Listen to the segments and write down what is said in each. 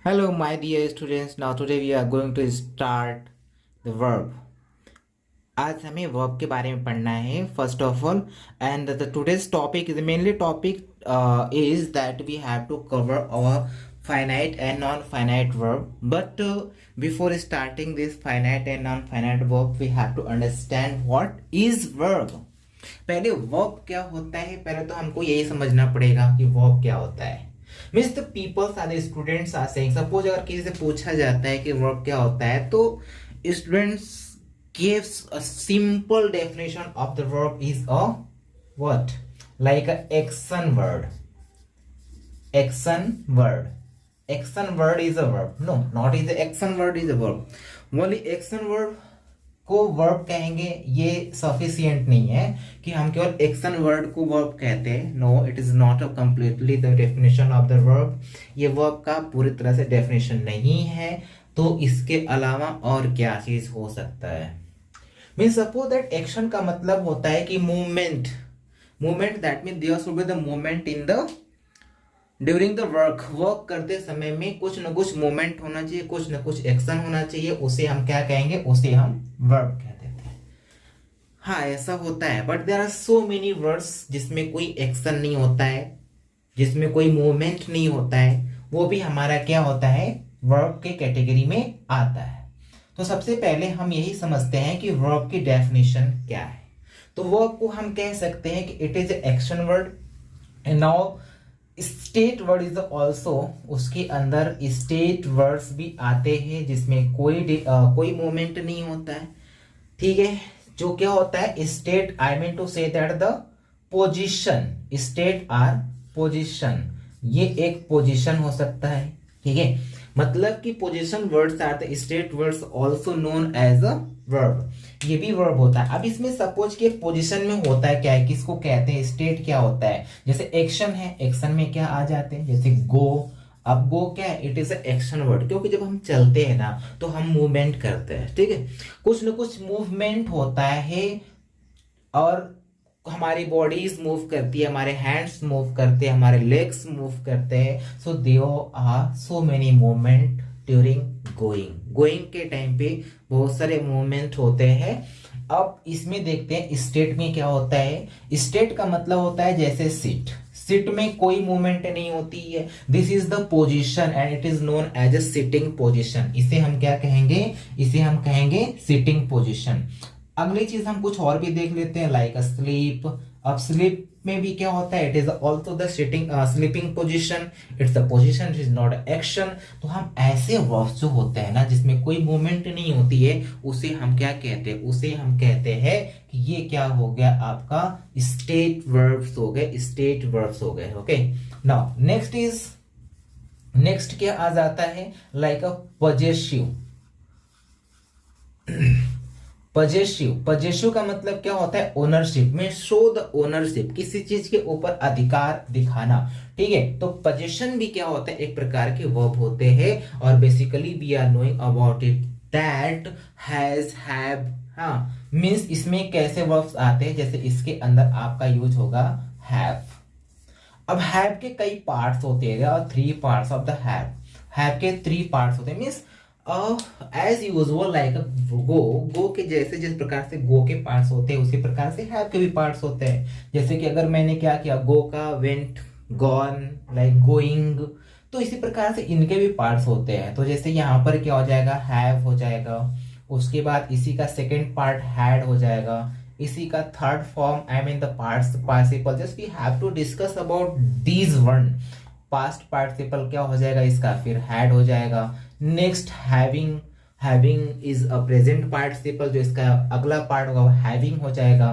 Hello, my dear students. Now today we are going to start the verb. आज हमें verb के बारे में पढ़ना है first of all and the today's topic is mainly topic is that we have to cover our finite and non-finite verb, but before starting this finite and non-finite verb we have to understand what is verb. पहले verb क्या होता है, पहले तो हमको यही समझना पड़ेगा कि verb क्या होता है. Means the peoples are the students are saying, suppose अगर किसी से पूछा जाता है कि वर्ब क्या होता है तो students gives a simple definition of the verb is a what, like a action word. Action word is a verb. No, not is a action word is a verb. Only action word को verb कहेंगे ये sufficient नहीं है कि हम केवल action word को verb कहते हैं. No, it is not a completely the definition of the verb. ये वर्ब का पूरी तरह से डेफिनेशन नहीं है. तो इसके अलावा और क्या चीज हो सकता है. मीन सपोज दैट एक्शन का मतलब होता है कि movement. That mean there should be the movement in the during the work करते समय में कुछ न कुछ मूवमेंट होना चाहिए, कुछ न कुछ एक्शन होना चाहिए. उसे हम क्या कहेंगे, उसे हम वर्ब कह देते हैं. हाँ, ऐसा होता है. But there are so many words जिसमें कोई एक्शन नहीं होता है, जिसमें कोई मूवमेंट नहीं होता है. वो भी हमारा क्या होता है, वर्ब के कैटेगरी में आता है. तो सबसे पहले हम यही समझते हैं कि वर्ब की डेफिनेशन क्या है. तो वर्ब को हम कह सकते हैं कि it is action word. And now state word is also, उसके अंदर स्टेट वर्ड्स भी आते हैं जिसमें कोई मूवमेंट नहीं होता है. ठीक है. जो क्या होता है state, I mean to say that the position, state or position, ये एक पोजीशन हो सकता है. ठीक है. मतलब कि position words are the state words also known as a verb. ये भी वर्ब होता है. अब इसमें सपोज कि पोजीशन में होता है क्या है, किसको कहते हैं, स्टेट क्या होता है. जैसे एक्शन है, एक्शन में क्या आ जाते हैं, जैसे गो. अब गो क्या है, it is a action word, क्योंकि जब हम चलते हैं ना तो हम मूवमेंट करते हैं. ठीक है. कुछ न कुछ मूवमेंट होता है और हमारी बॉडीज मूव करती है, हमारे हैंड्स मूव करते हैं, हमारे लेग्स मूव करते हैं. So there are so many movement during going के टाइम पे बहुत सारे मूवमेंट होते हैं. अब इसमें देखते हैं स्टेट में क्या होता है. स्टेट का मतलब होता है जैसे सिट में कोई मूवमेंट नहीं होती है. This is the position and it is known as a sitting position. इसे हम क्या कहेंगे, इसे हम कहेंगे सिटिंग पोजीशन. अगली चीज हम कुछ और भी देख लेते हैं, लाइक स्लीप. अब स्लीप में भी क्या होता है, it is also the sitting sleeping position. It's the position, it is not action. तो हम ऐसे वर्ब्स जो होते हैं ना जिसमें कोई मूवमेंट नहीं होती है, उसे हम क्या कहते हैं, उसे हम कहते हैं कि ये क्या हो गया, आपका स्टेट वर्ब्स हो गए, स्टेट वर्ब्स हो गए. ओके. नाउ नेक्स्ट क्या आ जाता है, लाइक अ पजेसिव. पजेसिव का मतलब क्या होता है, ओनरशिप में शो द ओनरशिप, किसी चीज के ऊपर अधिकार दिखाना. ठीक है. तो पोजीशन भी क्या होता है, एक प्रकार के वर्ब होते हैं. और basically we are knowing about it that has, have. हाँ, मींस इसमें कैसे वर्ब्स आते हैं, जैसे इसके अंदर आपका यूज होगा हैव. अब हैव के कई पार्ट्स होते हैं और 3 पार्ट्स ऑफ द हैव के 3 पार्ट्स होते हैं. Means as usual like go के जैसे जिस प्रकार से गो के पार्ट्स होते हैं उसी प्रकार से हैव के भी पार्ट्स होते हैं. जैसे कि अगर मैंने क्या किया, गो का वेंट, गॉन, लाइक गोइंग, तो इसी प्रकार से इनके भी पार्ट्स होते हैं. तो जैसे यहाँ पर क्या हो जाएगा, हैव हो जाएगा. उसके बाद इसी का सेकेंड पार्ट हैड हो जाएगा. इसी का third form, I mean the participle, just we have to discuss about these one. Past participle क्या हो जाएगा इसका, फिर हैड हो जाएगा. Next having is a present participle, जो इसका अगला पार्ट होगा हैविंग हो जाएगा.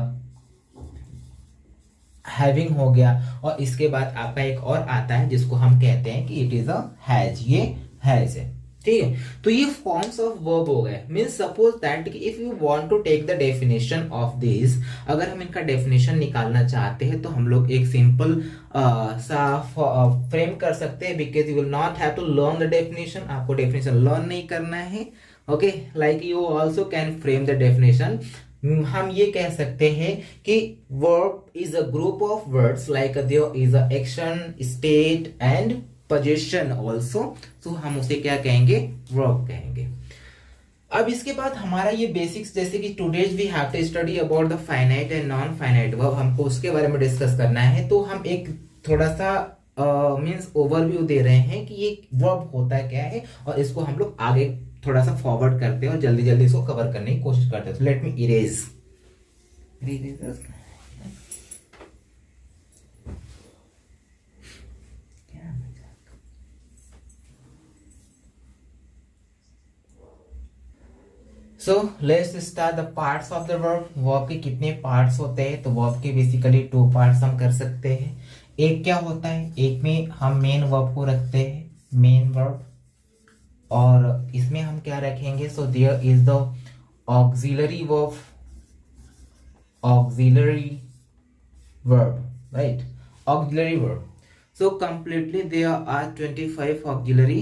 हैविंग हो गया. और इसके बाद आपका एक और आता है जिसको हम कहते हैं कि इट इज अ हैज. ये हैज है. ठीक है. तो ये फॉर्म्स ऑफ वर्ब हो गए. Means suppose that if you want to take the definition of this, अगर हम इनका डेफिनेशन निकालना चाहते हैं तो हम लोग एक सिंपल सा फ्रेम कर सकते हैं, because you will not have to learn the definition. आपको डेफिनेशन लर्न नहीं करना है. Okay. Like you also can frame the definition. हम ये कह सकते हैं कि verb is a group of words, like there is a action, state and position also, तो हम उसे क्या कहेंगे, वर्ब कहेंगे। अब इसके बाद हमारा ये बेसिक्स, जैसे कि today's we have to study about the finite and non finite verb, हमको उसके बारे में डिस्कस करना है। तो हम एक थोड़ा सा मींस ओवरव्यू दे रहे हैं कि ये वर्ब होता क्या है, और इसको हम लोग आगे थोड़ा सा फॉरवर्ड करते हैं और जल्दी जल्दी इसको कवर करने की कोशिश करते हैं। तो let me erase. So let's start the parts of the verb. Verb के कितने पार्ट्स होते हैं, तो वर्ब के बेसिकली 2 पार्ट्स हम कर सकते हैं। एक क्या होता है, एक में हम मेन वर्ब को रखते हैं, मेन वर्ब, और इसमें हम क्या रखेंगे, so there is the auxiliary verb, auxiliary verb, right, auxiliary verb. So completely there are 25 auxiliary,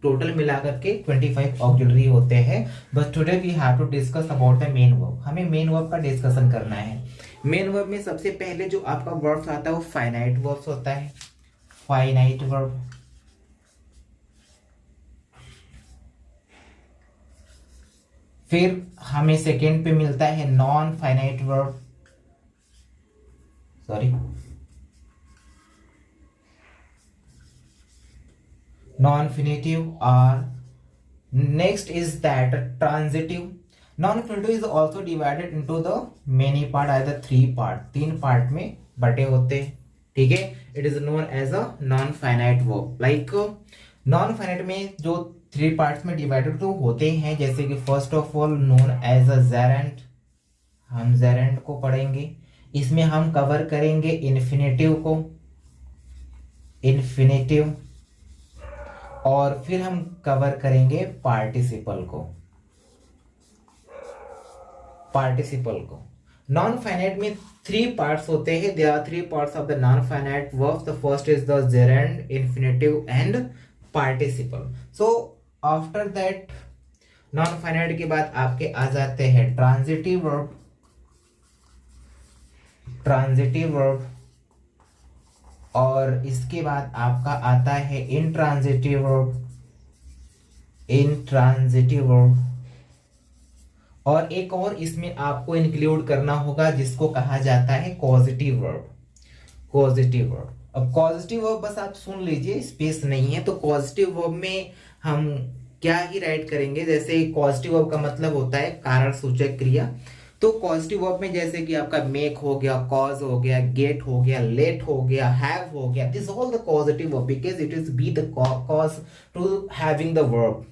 total मिला करके 25 ऑक्सिलरी होते हैं। But today we have to discuss about the main verb. हमें मेन वर्ब का डिस्कशन करना है। Main verb में सबसे पहले जो आपका वर्ब आता है वो फाइनाइट वर्ब होता है, फाइनाइट वर्ब। फिर हमें सेकेंड पे मिलता है non finite verb, sorry, non-infinitive, or next is that transitive. Non-infinitive is also divided into the many part, either 3 part, 3 part में बटे होते हैं, ठीक है। It is known as a non-finite verb. Like non-finite में जो 3 parts में divided तो होते हैं, जैसे कि first of all known as a gerund, हम gerund को पढ़ेंगे। इसमें हम कवर करेंगे infinitive को, infinitive, और फिर हम कवर करेंगे पार्टिसिपल को, पार्टिसिपल को। नॉन फाइनाइट में 3 पार्ट्स होते हैं। There are 3 parts of the non finite verbs. The first is the gerund, infinitive and participle. So after that non finite के बाद आपके आ जाते हैं ट्रांजिटिव वर्ब, ट्रांजिटिव वर्ब, और इसके बाद आपका आता है इंट्रांजिटिव वर्ब, इंट्रांजिटिव वर्ब, और एक और इसमें आपको इंक्लूड करना होगा जिसको कहा जाता है कॉजेटिव वर्ब, कॉजेटिव वर्ब। अब कॉजेटिव वर्ब बस आप सुन लीजिए, स्पेस नहीं है। तो कॉजेटिव वर्ब में हम क्या ही राइट करेंगे, जैसे कॉजेटिव वर्ब का मतलब होता है कारण सूचक क्रिया। तो कॉजेटिव वर्ब में जैसे कि आपका मेक हो गया, कॉज हो गया, गेट हो गया, लेट हो गया, हैव हो गया, this all the causative verb because it is be the cause to having the verb.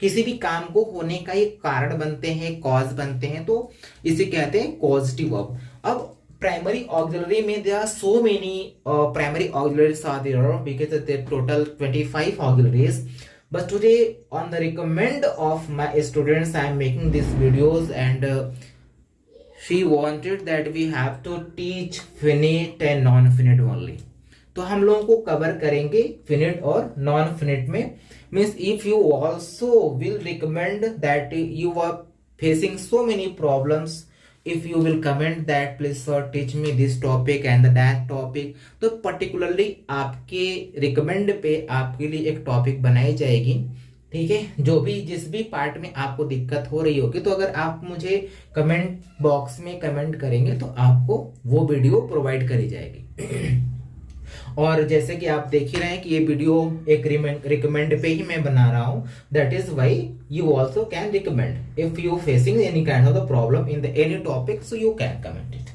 किसी भी काम को होने का एक कारण बनते हैं, कॉज बनते हैं, तो इसे कहते हैं कॉजेटिव वर्ब। अब प्राइमरी ऑक्सिलरी में there are so many primary auxiliaries are there because there total 25 auxiliaries. But today on the recommend of my students I am making these videos, and she wanted that we have to teach finite and non-finite only. तो हम लोगों को cover करेंगे finite और non-finite में। Means if you also will recommend that you are facing so many problems, if you will comment that please sir teach me this topic and that topic, तो particularly आपके recommend पे आपके लिए एक topic बनाई जाएगी, ठीक है। जो भी जिस भी पार्ट में आपको दिक्कत हो रही होगी, तो अगर आप मुझे कमेंट बॉक्स में कमेंट करेंगे तो आपको वो वीडियो प्रोवाइड करी जाएगी। और जैसे कि आप देख ही रहे हैं कि ये वीडियो एक रिकमेंड पे ही मैं बना रहा हूं, that is why you also can recommend if you facing any kind of the problem in the any topic, so you can comment it.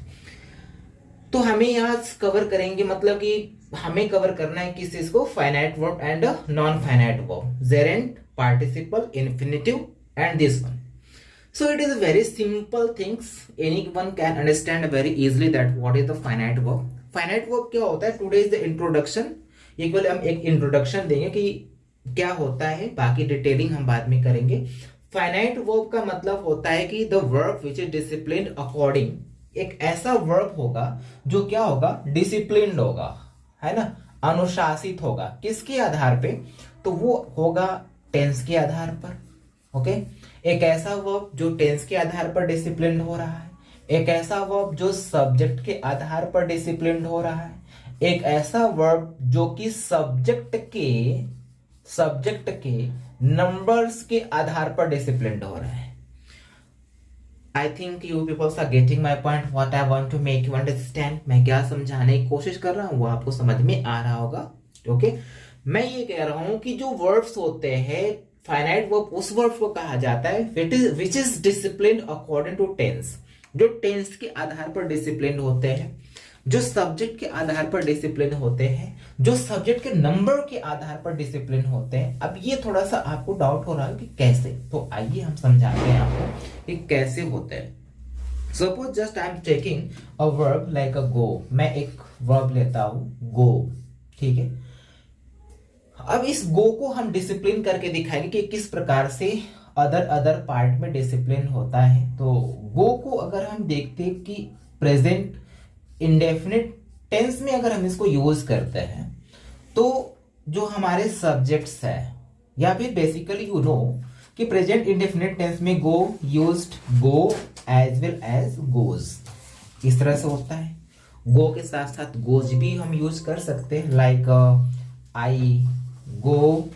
तो हमें यहाँ कवर करेंगे, मतलब कि हमें कवर करना है किस चीज को, finite verb and non finite verb, Geraint, participle, infinitive and this one. So it is very simple things, anyone can understand very easily that what is the finite verb. Finite verb क्या होता है, today is the introduction, ये केवल हम एक introduction देंगे कि क्या होता है, बाकी डिटेलिंग हम बाद में करेंगे। फाइनाइट वर्ब का मतलब होता है कि the verb which is disciplined according, एक ऐसा वर्ब होगा जो क्या होगा, डिसिप्लिन्ड होगा, है ना, अनुशासित होगा। किसके आधार पे, तो वो होगा टेंस के आधार पर, ओके। एक ऐसा वर्ब जो टेंस के आधार पर डिसिप्लिन्ड हो रहा है, एक ऐसा वर्ब जो सब्जेक्ट के आधार पर डिसिप्लिन्ड हो रहा है, एक ऐसा वर्ब जो कि सब्जेक्ट के नंबर्स के आधार पर डिसिप्लिन्ड हो रहा है। I think you peoples are getting my point, what I want to make you understand. मैं क्या समझाने की कोशिश कर रहा हूँ वो आपको समझ में आ रहा होगा। ओके, मैं ये कह रहा हूं कि जो वर्ब्स होते हैं फाइनाइट वर्ब, उस वर्ब को कहा जाता है which is discipline according to tense, जो टेंस के आधार पर डिसिप्लिन होते हैं, जो सब्जेक्ट के आधार पर डिसिप्लिन होते हैं, जो सब्जेक्ट के नंबर के आधार पर डिसिप्लिन होते हैं। अब ये थोड़ा सा आपको डाउट हो रहा है कि कैसे, तो आइए हम समझाते हैं आपको कि कैसे होते हैं। Suppose just I am taking a verb like a go, मैं एक वर्ब लेता हूं गो, ठीक है। अब इस गो को हम डिसिप्लिन करके दिखाएंगे कि किस प्रकार से अदर पार्ट में डिसिप्लिन होता है। तो गो को अगर हम देखते हैं कि प्रेजेंट इंडेफिनिट टेंस में अगर हम इसको यूज करते हैं तो जो हमारे सब्जेक्ट्स है, या फिर बेसिकली यू नो कि प्रेजेंट इंडेफिनिट टेंस में go used go as well as goes, इस तरह से होता है। गो के साथ साथ गोज भी हम यूज कर सकते हैं, लाइक आई गो,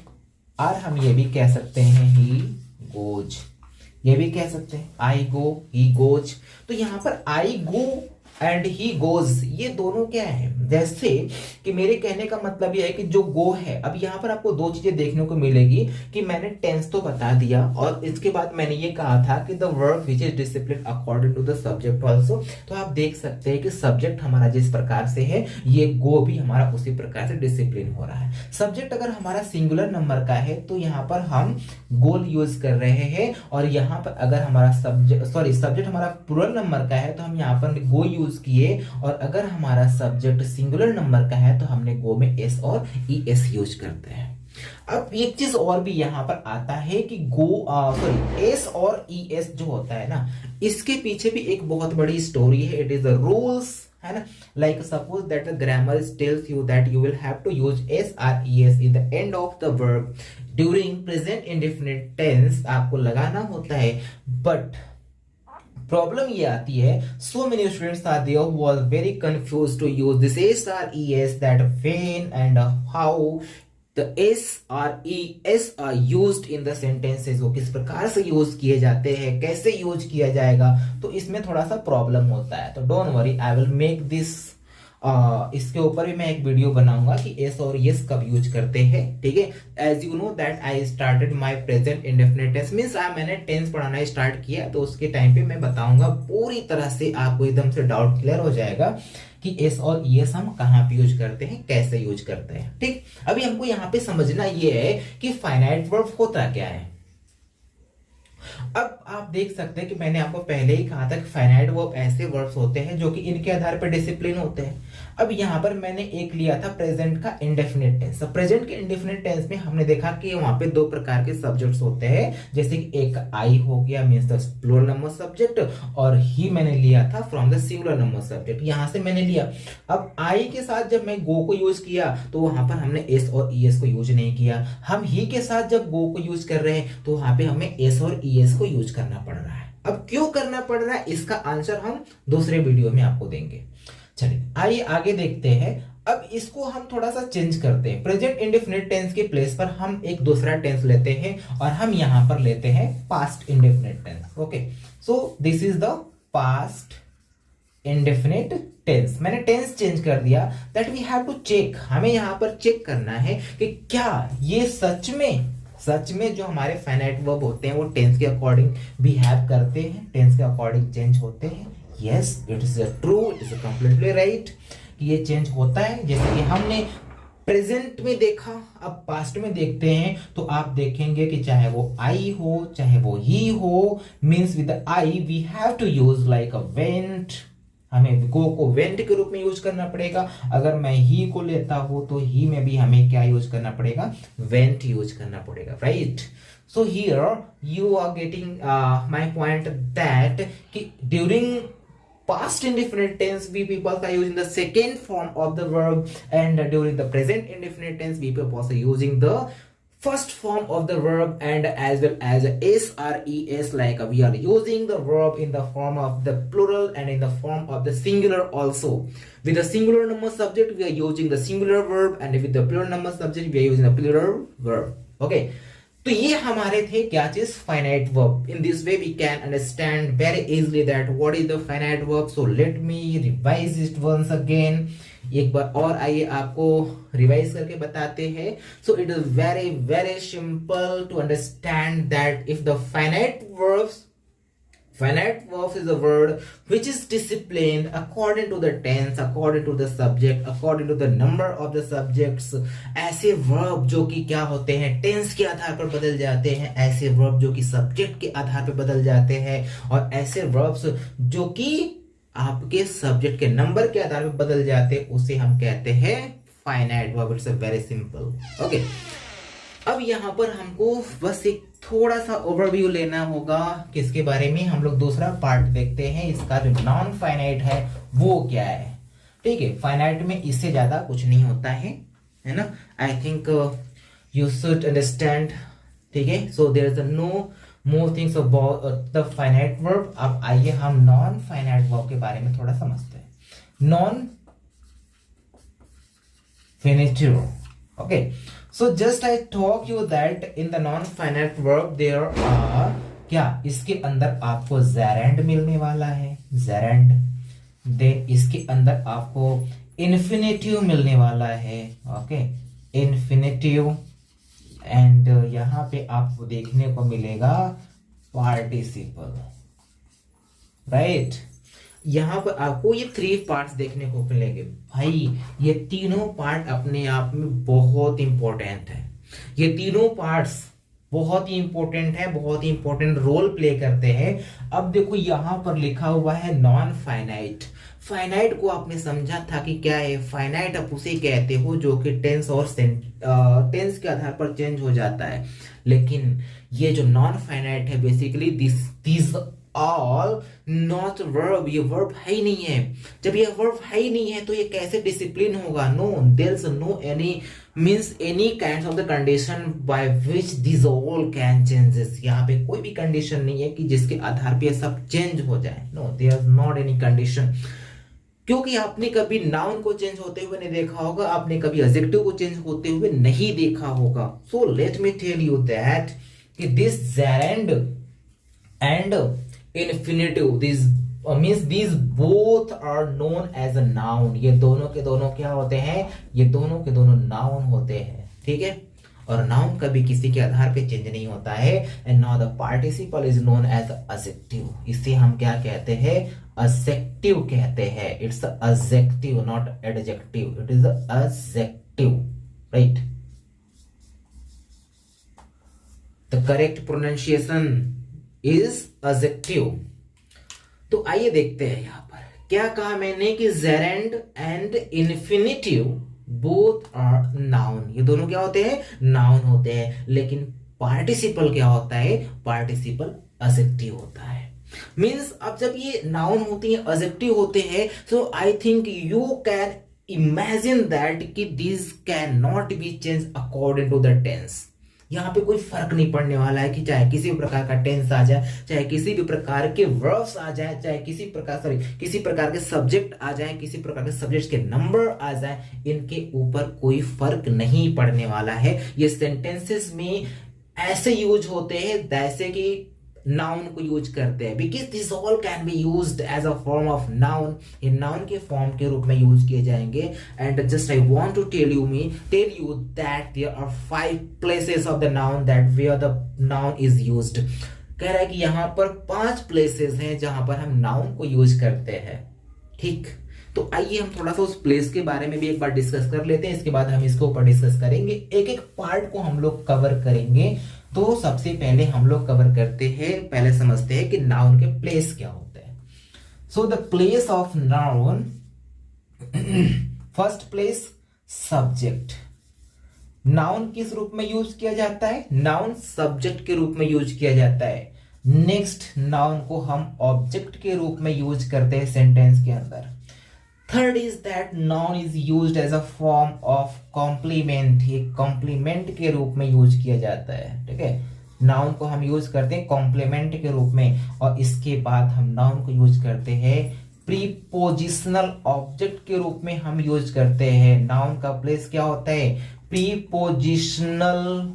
और हम ये भी कह सकते हैं ही गोज, ये भी कह सकते हैं आई गो ही गोज। तो यहां पर आई गो एंड ही गोज ये दोनों क्या है, जैसे कि मेरे कहने का मतलब यह है कि जो गो है, अब यहां पर आपको दो चीजें देखने को मिलेगी कि मैंने टेंस तो बता दिया और इसके बाद मैंने ये कहा था कि the verb which is discipline according to the subject also. तो आप देख सकते हैं कि सब्जेक्ट हमारा जिस प्रकार से है, ये गो भी हमारा उसी प्रकार से डिसिप्लिन हो रहा है। सब्जेक्ट अगर हमारा सिंगुलर नंबर का है तो यहाँ पर हम गोल यूज कर रहे हैं, और यहाँ पर अगर हमारा सब्जेक्ट हमारा प्लूरल नंबर का है तो हम यहाँ पर गो यूज किए, और अगर हमारा सब्जेक्ट सिंगुलर नंबर का है तो हमने गो में एस और ई एस यूज करते हैं। अब एक चीज और भी यहां पर आता है कि एस और ई एस जो होता है ना, इसके पीछे भी एक बहुत बड़ी स्टोरी है। इट इज द रूल्स, है ना। Like suppose that the grammar tells you that you will have to use S or E S in the end of the verb during present indefinite tense, आपको लगाना होता है। But problem ये आती है, so many students are there who was very confused to use this S R E S, that when and how the S R E S are used in the sentences, वो किस प्रकार से use किए जाते हैं, कैसे use किया जाएगा, तो इसमें थोड़ा सा प्रॉब्लम होता है। तो don't worry, I will make this, इसके ऊपर भी मैं एक वीडियो बनाऊंगा कि एस और यस कब यूज करते हैं, ठीक है। As you know that I started my present indefinite tense, means मैंने टेंस पढ़ाना स्टार्ट किया, तो उसके टाइम पे मैं बताऊंगा पूरी तरह से, आपको एकदम से डाउट क्लियर हो जाएगा कि एस और यस हम कहाँ पे यूज करते हैं, कैसे यूज करते हैं, ठीक। अभी हमको यहाँ पे समझना ये है कि फाइनाइट वर्ब होता क्या है। अब आप देख सकते हैं कि मैंने आपको पहले ही कहा था कि फाइनाइट वर्ब ऐसे वर्ब्स होते हैं जो कि इनके आधार पर डिसिप्लिन होते हैं। अब यहां पर मैंने एक लिया था प्रेजेंट का इंडेफिनिट टेंस। प्रेजेंट के इंडेफिनिट टेंस में हमने देखा कि वहां पे दो प्रकार के सब्जेक्ट्स होते हैं, जैसे कि एक आई हो गया means the plural number subject, और ही मैंने लिया था from the singular number subject, यहां से मैंने लिया। अब आई के साथ जब मैं गो को यूज किया तो वहां पर हमने एस और ई एस को यूज नहीं किया। हम ही के साथ जब गो को यूज कर रहे हैं तो वहां पे हमें एस और ई एस को यूज करना पड़ रहा है। अब क्यों करना पड़ रहा है, इसका आंसर हम दूसरे वीडियो में आपको देंगे। चलिए आइए आगे देखते हैं। अब इसको हम थोड़ा सा चेंज करते हैं। प्रेजेंट इंडेफिनिट टेंस के प्लेस पर हम एक दूसरा टेंस लेते हैं और हम यहां पर लेते हैं past indefinite tense. Okay, so this is the past indefinite tense. मैंने टेंस चेंज कर दिया, that we have to check. हमें यहां पर चेक करना है कि क्या ये सच में जो हमारे फाइनाइट वर्ब होते हैं वो टेंस के अकॉर्डिंग बिहेव करते हैं, टेंस के अकॉर्डिंग चेंज होते हैं। Yes, it is true, it is completely right कि ये चेंज होता है। जैसे कि हमने प्रेजेंट में देखा, अब पास्ट में देखते हैं तो आप देखेंगे कि चाहे वो आई हो चाहे वो ही हो, means with I we have to use like a went. हमें गो को वेंट के रूप में यूज करना पड़ेगा। अगर मैं ही को लेता हूं तो ही में भी हमें क्या यूज करना पड़ेगा, वेंट यूज करना पड़ेगा, right. So here you are getting my point that कि during past indefinite tense we people are using the second form of the verb, and during the present indefinite tense we people are using the first form of the verb and as well as SRES, like we are using the verb in the form of the plural and in the form of the singular also. With the singular number subject we are using the singular verb and with the plural number subject we are using the plural verb. Okay, तो ये हमारे थे क्या चीज, finite verb. In this way we can understand very easily that what is the finite verb. So let me revise it once again. एक बार और आइए आपको रिवाइज करके बताते हैं. So it is very very simple to understand that if the finite verbs is a word which is disciplined according to the tense, according to the subject, according to the number of the subjects. ऐसे verb जो कि क्या होते हैं, tense के आधार पर बदल जाते हैं. ऐसे verb जो कि subject के आधार पर बदल जाते हैं. और ऐसे verbs जो कि आपके subject के number के आधार पर बदल जाते हैं, उसे हम कहते हैं finite verb. It's a very simple. Okay. अब यहाँ पर हमको बस एक थोड़ा सा ओवरव्यू लेना होगा किसके बारे में. हम लोग दूसरा पार्ट देखते हैं. इसका जो नॉन फाइनाइट है वो क्या है. ठीक है, फाइनाइट में इससे ज्यादा कुछ नहीं होता है ना. I think you should understand. ठीक है, so there is no more things about the finite verb. अब आइए हम नॉन फाइनाइट वर्ब के बारे में थोड़ा समझते हैं. Non finitive. Okay, so just I talk you that in the non-finite verb there are क्या, इसके अंदर आपको gerund मिलने वाला है, gerund. then इसके अंदर आपको infinitive मिलने वाला है. Okay, infinitive. and यहाँ पे आपको देखने को मिलेगा participle, right. यहाँ पर आपको ये 3 पार्ट्स देखने को मिलेंगे. भाई ये तीनों पार्ट अपने आप में बहुत इंपॉर्टेंट है. ये तीनों पार्ट्स बहुत ही इंपॉर्टेंट है, बहुत ही इंपॉर्टेंट रोल प्ले करते हैं. अब देखो यहाँ पर लिखा हुआ है नॉन फाइनाइट. फाइनाइट को आपने समझा था कि क्या है. फाइनाइट आप उसे कहते हो जो कि टेंस और टेंस के आधार पर चेंज हो जाता है. लेकिन ये जो नॉन फाइनाइट है basically this all not verb. ये वर्ब है ही नहीं है. जब ये वर्ब है ही नहीं है तो ये कैसे डिसिप्लिन होगा. No, there is no any means any kind of the condition by which this all can changes. यहाँ पे कोई भी कंडीशन नहीं है कि जिसके आधार पे ये सब चेंज हो जाए. No, there is not any condition. क्योंकि आपने कभी नाउन को चेंज होते हुए नहीं देखा होगा, आपने कभी एडजेक्टिव को चेंज होते हुए नहीं देखा होगा. So let me tell you that कि this gerund and infinitive, these means these both are known as a noun. ये दोनों के दोनों क्या होते हैं, ये दोनों के दोनों नाउन होते हैं. ठीक है, और नाउन कभी किसी के आधार पे चेंज नहीं होता है. And now the participle is known as adjective. इसे हम क्या कहते हैं, एडजेक्टिव कहते हैं. It's adjective not adjective, it is adjective, right. The correct pronunciation is adjective. तो आइए देखते हैं यहाँ पर क्या कहा मैंने कि gerund and infinitive both are noun. ये दोनों क्या होते हैं, नाउन होते हैं. लेकिन पार्टिसिपल क्या होता है, पार्टिसिपल एडजेक्टिव होता है. मींस अब जब ये नाउन होती है, एडजेक्टिव होते हैं, so I think you can imagine that कि this can not be change according to the tense. यहाँ पे कोई फर्क नहीं पड़ने वाला है कि चाहे किसी भी प्रकार का टेंस आ जाए, चाहे किसी भी प्रकार के वर्ब्स आ जाए, चाहे किसी प्रकार के सब्जेक्ट आ जाए, किसी प्रकार के सब्जेक्ट्स के नंबर आ जाए, इनके ऊपर कोई फर्क नहीं पड़ने वाला है. ये सेंटेंसेस में ऐसे यूज होते हैं जैसे कि नाउन को यूज करते हैं. Because this all can be used as a form of noun. ये नाउन के फॉर्म के रूप में यूज किए जाएंगे. And just I want to tell you that there are 5 places of the noun that where the noun is used. कह रहा है कि यहाँ पर 5 प्लेसेस हैं जहां पर हम नाउन को यूज करते हैं. ठीक, तो आइए हम थोड़ा सा उस प्लेस के बारे में भी एक बार डिस्कस कर लेते हैं. इसके बाद हम इसके ऊपर डिस्कस करेंगे, एक एक पार्ट को हम लोग कवर करेंगे. तो सबसे पहले हम लोग कवर करते हैं, पहले समझते हैं कि नाउन के प्लेस क्या होते हैं. So the place of noun, first place subject. Noun किस रूप में यूज किया जाता है, नाउन सब्जेक्ट के रूप में यूज किया जाता है. नेक्स्ट, नाउन को हम ऑब्जेक्ट के रूप में यूज करते हैं सेंटेंस के अंदर. Third is that noun is used as a form of complement, ये कॉम्प्लीमेंट के रूप में यूज किया जाता है, ठीक है। नाउन को हम यूज करते हैं कॉम्प्लीमेंट के रूप में, और इसके बाद हम नाउन को यूज करते हैं प्रीपोजिशनल ऑब्जेक्ट के रूप में हम यूज करते हैं। नाउन का प्लेस क्या होता है, प्रीपोजिशनल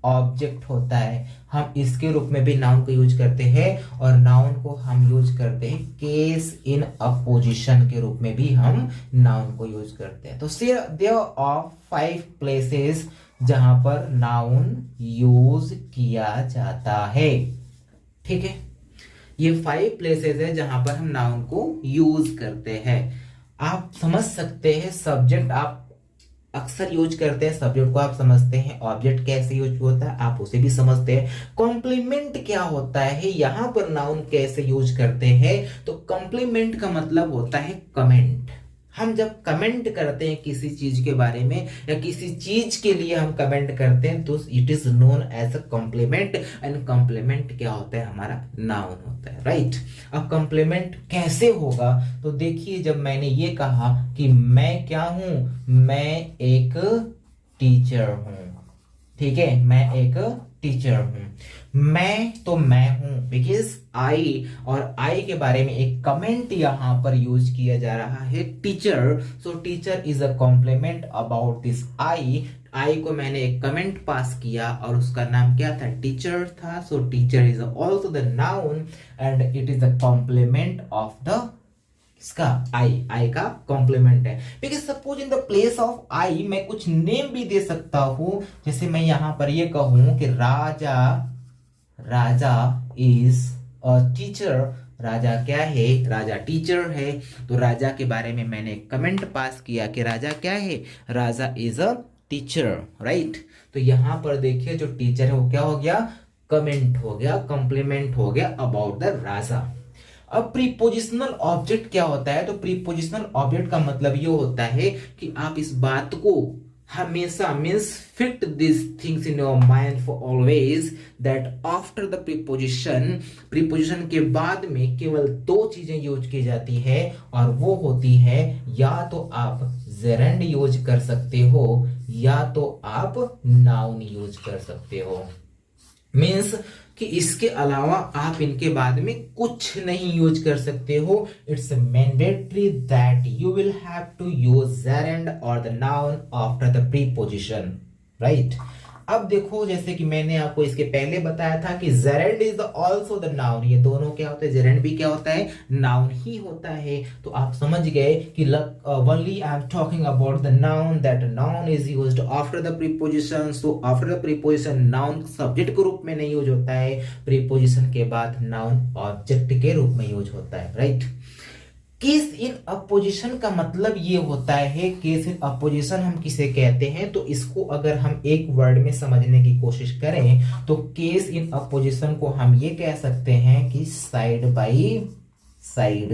ऑब्जेक्ट होता है, हम इसके रूप में भी नाउन को यूज करते हैं। और नाउन को हम यूज करते हैं केस इन अपोजिशन के रूप में भी हम नाउन को यूज करते हैं। तो देयर आर 5 प्लेसेस जहां पर नाउन यूज किया जाता है, ठीक है। ये 5 प्लेसेस है जहां पर हम नाउन को यूज करते हैं। आप समझ सकते हैं सब्जेक्ट आप अक्सर यूज करते हैं, सब्जेक्ट को आप समझते हैं, ऑब्जेक्ट कैसे यूज होता है आप उसे भी समझते हैं। कॉम्प्लीमेंट क्या होता है, यहां पर नाउन कैसे यूज करते हैं, तो कॉम्प्लीमेंट का मतलब होता है कमेंट। हम जब कमेंट करते हैं किसी चीज के बारे में या किसी चीज के लिए हम कमेंट करते हैं तो it is known as a complement. And complement क्या होता है, हमारा नाउन होता है, राइट। अब कॉम्प्लीमेंट कैसे होगा, तो देखिए जब मैंने ये कहा कि मैं क्या हूं, मैं एक टीचर हूं, ठीक है, मैं एक टीचर हूं। मैं हूं बिकॉज आई, और आई के बारे में एक कमेंट यहां पर यूज किया जा रहा है teacher. So teacher is a compliment about this I को मैंने एक कमेंट पास किया और उसका नाम क्या था, टीचर था। So teacher is also the noun and it is the complement of the इसका आई का कॉम्प्लीमेंट है। Because suppose in the place of I मैं कुछ नेम भी दे सकता हूं, जैसे मैं यहां पर ये कहूं कि राजा इज अ टीचर। राजा क्या है, राजा टीचर है। तो राजा के बारे में मैंने कमेंट पास किया कि राजा क्या है, Raja is a teacher, right. तो यहां पर देखिए जो टीचर है वो क्या हो गया, कमेंट हो गया, कॉम्प्लीमेंट हो गया अबाउट द राजा। अब प्रीपोजिशनल ऑब्जेक्ट क्या होता है, तो प्रीपोजिशनल ऑब्जेक्ट का मतलब ये होता है कि आप इस बात को हमेशा means fit this things in your mind for always that after the preposition के बाद में केवल 2 चीजें यूज की जाती है, और वो होती है या तो आप जेरेंड यूज कर सकते हो या तो आप नाउन यूज कर सकते हो। मीन्स कि इसके अलावा आप इनके बाद में कुछ नहीं यूज कर सकते हो। It's mandatory that you will have to use gerund और the noun after the preposition, right. अब देखो जैसे कि मैंने आपको इसके पहले बताया था कि gerund is also the noun, ये दोनों क्या होते हैं, gerund भी क्या होता है, नाउन ही होता है। तो आप समझ गए कि only I am talking about the noun, that noun is used after the preposition. So after the preposition noun subject के रूप में नहीं यूज होता है, प्रीपोजिशन के बाद नाउन ऑब्जेक्ट के रूप में यूज होता है, राइट। केस इन अपोजिशन का मतलब ये होता है, केस इन अपोजिशन हम किसे कहते हैं, तो इसको अगर हम एक वर्ड में समझने की कोशिश करें तो केस इन अपोजिशन को हम ये कह सकते हैं कि side by side,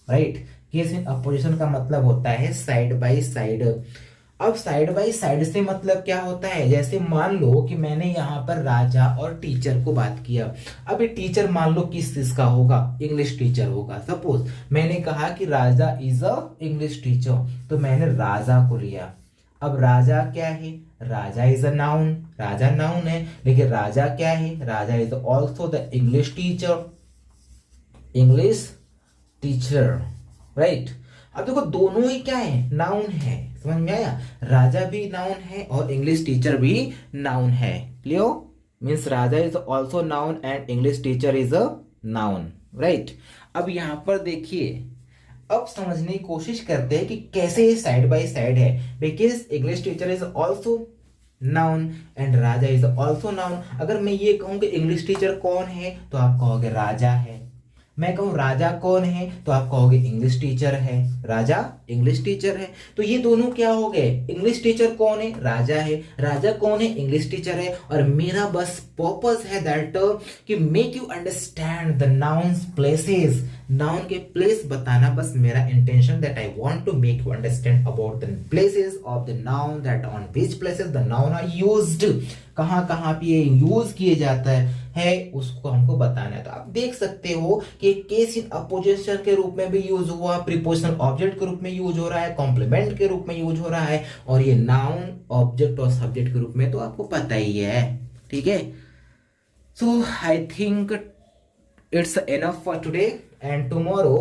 right. Case in opposition का मतलब होता है साइड बाय साइड। अब साइड बाय साइड से मतलब क्या होता है, जैसे मान लो कि मैंने यहाँ पर राजा और टीचर को बात किया। अब ये टीचर मान लो किस चीज का होगा, इंग्लिश टीचर होगा। सपोज मैंने कहा कि Raja is a English teacher, तो मैंने राजा को लिया। अब राजा क्या है, Raja is a noun, Raja noun है, लेकिन राजा क्या है, Raja is also the English teacher, English teacher, right. अब देखो दोनों ही क्या है, नाउन है, समझ में आया। राजा भी नाउन है और इंग्लिश टीचर भी नाउन है। Clear, means Raja is also noun and English teacher is a noun, right. अब यहां पर देखिए, अब समझने की कोशिश करते हैं कि कैसे ये साइड बाय साइड है। Because English teacher is also noun and Raja is also noun. अगर मैं ये कहूं कि इंग्लिश टीचर कौन है तो आप कहोगे राजा है। मैं कहूं राजा कौन है तो आप कहोगे इंग्लिश टीचर है, राजा इंग्लिश टीचर है। तो ये दोनों क्या हो गए, इंग्लिश टीचर कौन है, राजा है, राजा कौन है, इंग्लिश टीचर है। और मेरा बस पर्पस है दैट कि make you understand the nouns places, noun के प्लेस बताना बस मेरा intention, that I want to make you understand about the places of the noun, that on which places the noun are used, कहां कहां पे ये use किए जाता है। है उसको हमको बताना है। तो आप देख सकते हो कि केस इन अपोजिशन के रूप में भी यूज हुआ, प्रीपोजिशनल ऑब्जेक्ट के रूप में यूज हो रहा है, कॉम्प्लीमेंट के रूप में यूज हो रहा है, और ये नाउन ऑब्जेक्ट और सब्जेक्ट के रूप में तो आपको पता ही है। ठीक है, so I think it's enough for today, and tomorrow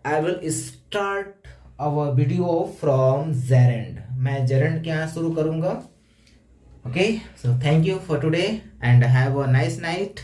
I will start our video from gerund। मैं gerund के यहाँ शुरू करूंगा। Okay, so thank you for today and have a nice night।